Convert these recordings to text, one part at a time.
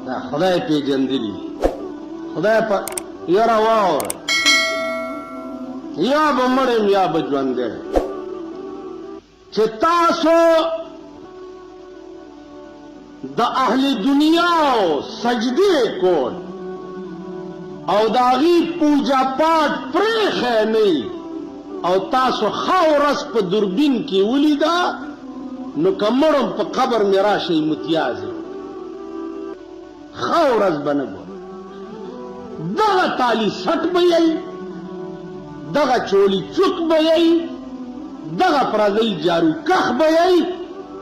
دا خدای پیژندلی خدای په یاره واوره یا به مړ یا به ژوندی چې تاسو د اهل دنیا سجدې کول او د هغې پوجا پاټ پرېښی نه او تاسو ښه ورځ په دوربین کې ولیده نو که مړم په قبر مې راشئ متیازې ښه ورځ به نه ګورم دغه تالي سټ به یئ دغه چولی چوک به یئ دغه پردی جارو کخ به یئ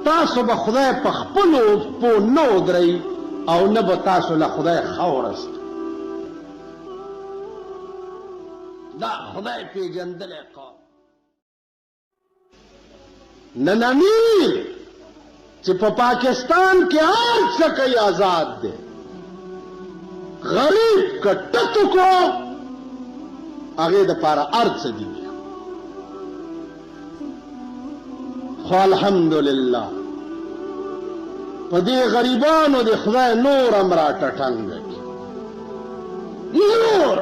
تاسو به خدای په خپلو پو نه ودرئ او نه به تاسو له خدای ښه ورځ دا خدای پیژندلی قوم نننی چې په پاکستان کې هر څه کوي آزاد دی غریب که ټکو کو هغې دپاره هر څه دي خو الحمدلله په دې غریبانو د خدای نور هم راټټنګه کړي نور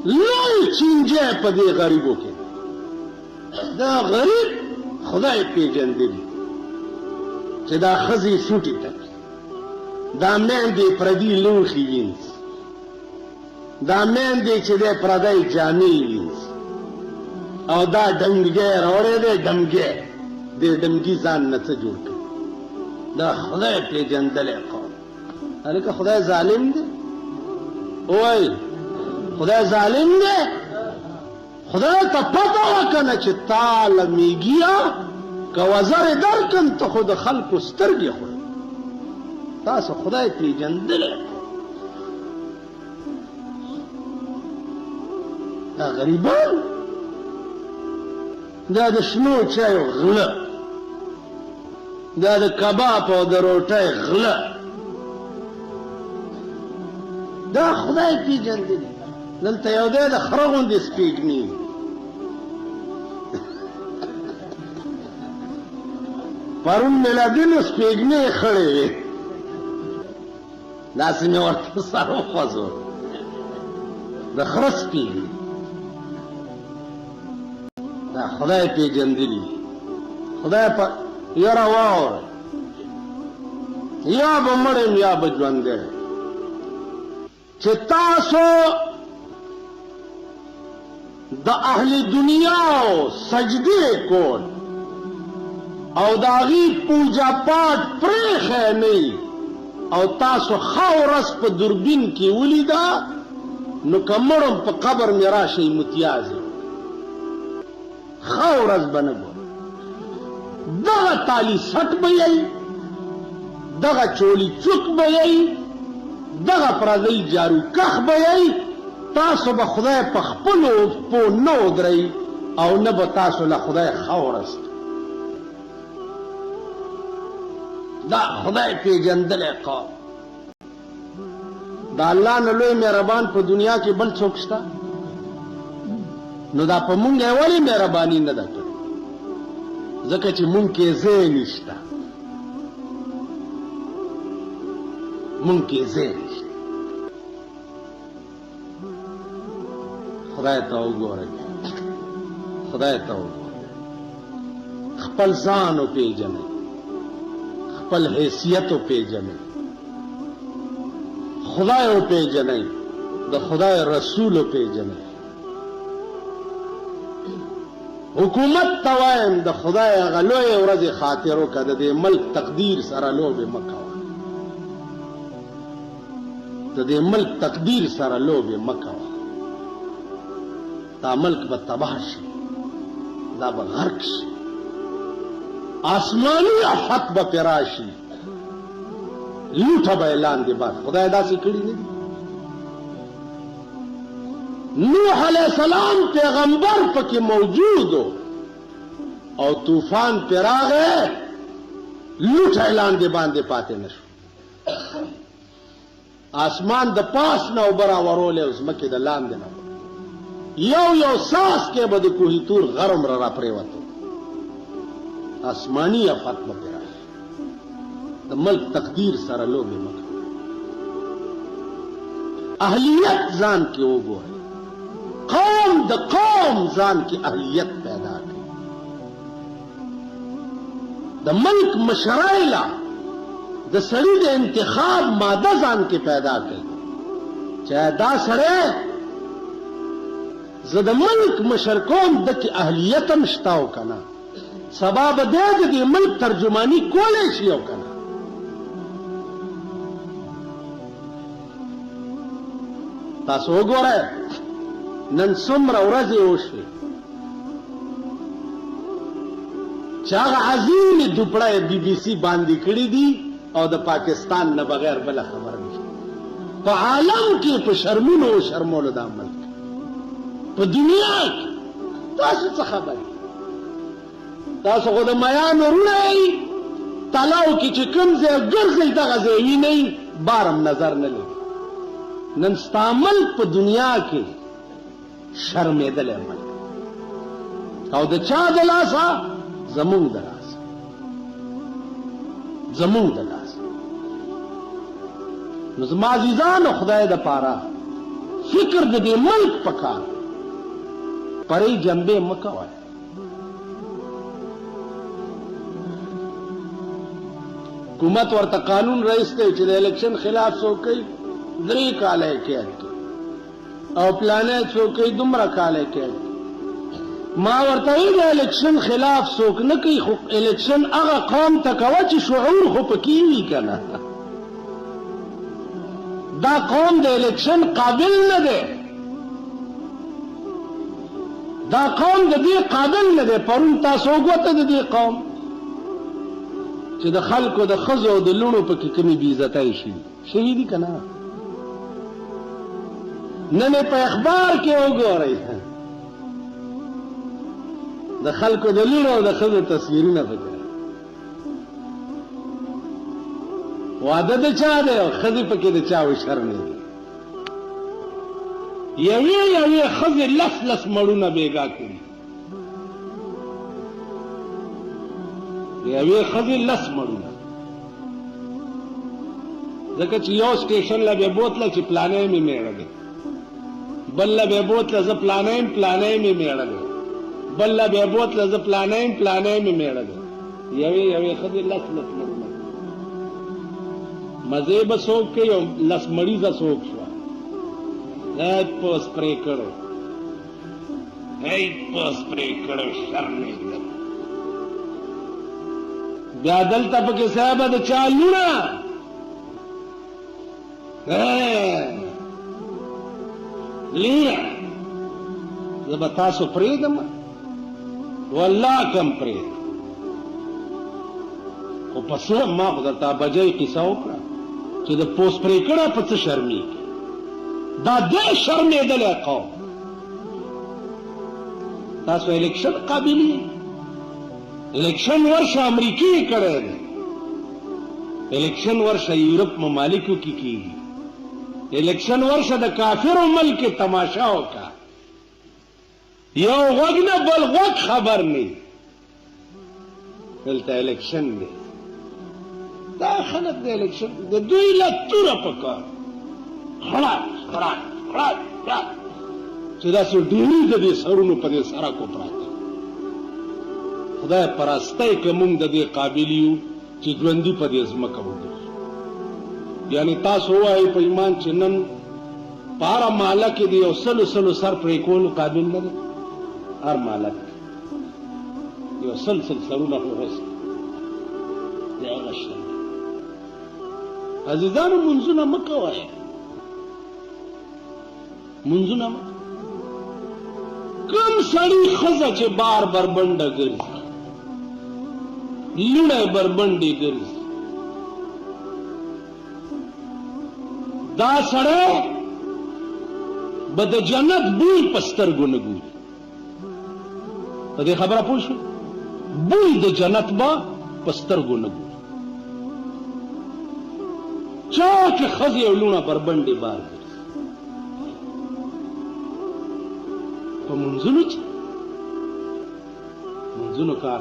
لوی چینجه په دې غریبو کې دا غریب خدای پیژندلی چې دا ښځې سوټې ټکي دا میندې پردي لوښي وینځي دا میندې چې دی پردی جامې وینځي او دا ډنګی راوړی دی ډمګی دې ډمګي ځان نه څه جوړ کړي دا خدای پیژندلی قوم هلکه خدای ظالم دی وایي خدای ظالم دی خدای ته پته وکنه چې تا له میږیه که وزرې درکم ته خو د خلکو سترګې خوري تاسو خدای پیژندلی دا غریبان دا د شنو چایو غله دا د کباب او د روټۍ غله دا خدای پیژندلی دلته یو دی د خره غوندې سپېږمي پرون مې له ځینو سپېږمې خړې وې داسې مې ورته سر وخوځول د خره سپېږمې دا خدای پیژندلی خدای په یاره واوره یا به مړ یا به ژوندی چې تاسو د اهل دنیا سجدې کول او د هغې پوجا پاټ پرېښی نه او تاسو ښه ورځ په دوربین کې ولیده نو که مړم په قبر مې راشئ متیازې ښه ورځ به نه ګورم دغه تالي سټ به یئ دغه چولی چوک به یئ دغه پردی جارو کخ به یئ تاسو به خدای په خپلو پو نه ودرئ او نه به تاسو له خدای ښه ورځ دا خدای پیژندلی قوم د الله نه لوی مهربان په دنیا کې بل څوک شته نو دا په مونږ یې ولې مهرباني نه ده کړې ځکه چې مونږ کې ځای نشته مونږ کې ځای نشته خدای ته وګورئ خدای ته وګورئ خپل ځان وپېژنئ خپل حیثیت وپېژنئ خدای وپېژنئ د خدای رسول وپېژنئ حکومت ته وایم د خدای هغه لویې ورځې خاطر وکړه د دې ملک تقدیر سره لوبې مه کوه د دې ملک تقدیر سره لوبې مه کوه دا ملک به تباه شي دا به غرق شي آسماني افت به پرې راشي لوټه به یې لاندې باد خدای داسې کړي نه دي نوح علیہ السلام پیغمبر پکې موجود او طوفان پې راغی لوټه یې لاندې باندې پاتې نه شو آسمان د پاس نه اوبه راورولی او ځمکې د لاندې نه یو ساس کې به د کوهي تور غرم را پرېوته آسماني افت به پې راشي د ملک تقدیر سره لوبې مه کوئ. اهلیت ځان کې وګورئ. قوم د قوم ځان کې اهلیت پیدا کړي. د ملک مشرایله د سړي د انتخاب ماده ځان کې پیدا کړي چې دا سړی زه د ملک مشر کوم دکې اهلیت هم شته او که نه سبا به دی د دې ملک ترجماني کولی شي او که نه. تاسو وګورئ نن څومره ورځې وشوې چې هغه عظیمې دوپړه بی بی سی باندې کړي دي او د پاکستان نه بغیر بله خبر نشته. په عالم کې په شرمونو او شرمولو دا ملک په دنیا کې تاسو څه خبر؟ تاسو خو د میان وروڼه یئ تلاو کې چې کوم ځای ګرځئ دغه ځای وینئ بارم نظر نه لري. نن ستا ملک په دنیا کې شرمېدلی ملک او د چا د لاسه؟ زمونږ د لاسه. زمونږ د لاسه. نو زما عزیزانو خدای دپاره فکر د دې ملک پکار پرې جنبې مه کوئ. حکومت ورته قانون رئیس دی چې د الیکشن خلاف څوک کوي 3 کاله یې قید کوي او پلانې څوک کوي دومره کاله یې قید کوي. ما ورته وی د الیکشن خلاف څوک نه کوي خو الیکشن هغه قوم ته کوه چې شعور خو پکې وي که نه. دا قوم د الیکشن قابل نه دی. دا قوم د دې قابل نه دی. پرون تاسو وګوته د دې قوم چې د خلکو د ښځو او د لوڼو پکې کومې بې عزتۍ شوي دي که نه. نن یې په اخبار کې وګورئ د خلکو د لوڼو او د ښځو تصویرونه پکې واده د چا دی او ښځې پکې د چا و شرمېږي. یوې ښځې لس مړونه بېګا کړي. یوې ښځې 10 مړونه ځکه چې یو سټیشن له بیا بوتله چې پلانې مې میړه دی بل له بیا بوتله زه پلانې مې میړه دی بل له بیا بوتله زه پلانې مې میړه دی. یوې ښځې 10 مړونه مزې به څوک کوي او 10 مریضه څوک شوه. په سپرې کړو شرمېږم. بیا دلته پکې صاحبه د چا لوڼه لوڼه زه به تاسو پرېږدم والله کم پرېږدم. خو په څه ما خو درته بجۍ قصه وکړه چې د پوست پرې کړه په څه شرمېږي. دا دې شرمېدلی قوم. تاسو الیکشن قابل یې. الیکشن ورشه امریکې کړی دی. الیکشن ورشه یورپ ممالکو کې کېږي. الیکشن ورشه د کافرو ملک تماشا وکړه. یو غوږ نه بل غوږ خبر نه. دلته الیکشن دی. دا خلک د الیکشن د دوی له توره پکار خلاص چې داسې ډېرې د دې سرونو په دې سړکو پراته. خدای پرستی که مونږ د دې قابل یو چې ژوندي په دې ځمکه وګرځو. یعنې تاسو ووایئ په ایمان چې نن په هره محله کې د یو سلو سر پرې کولو قابل نه دی. هر محله کې یو سل سرونه خو هسته د هغه شته. عزیزانو منځونه مه کوئ. منځونه مه کوم سړي ښځه چې بار بربنډه ګرځي لوڼه بربنډې ګرځي دا سړی به د جنت بوی په سترګو نه ګوري. په دې خبره پوه شوې؟ بوی د جنت به په سترګو نه ګوري. چا چې ښځې او لوڼه بربنډې بار ګرځي په منځونو چې منځونو کار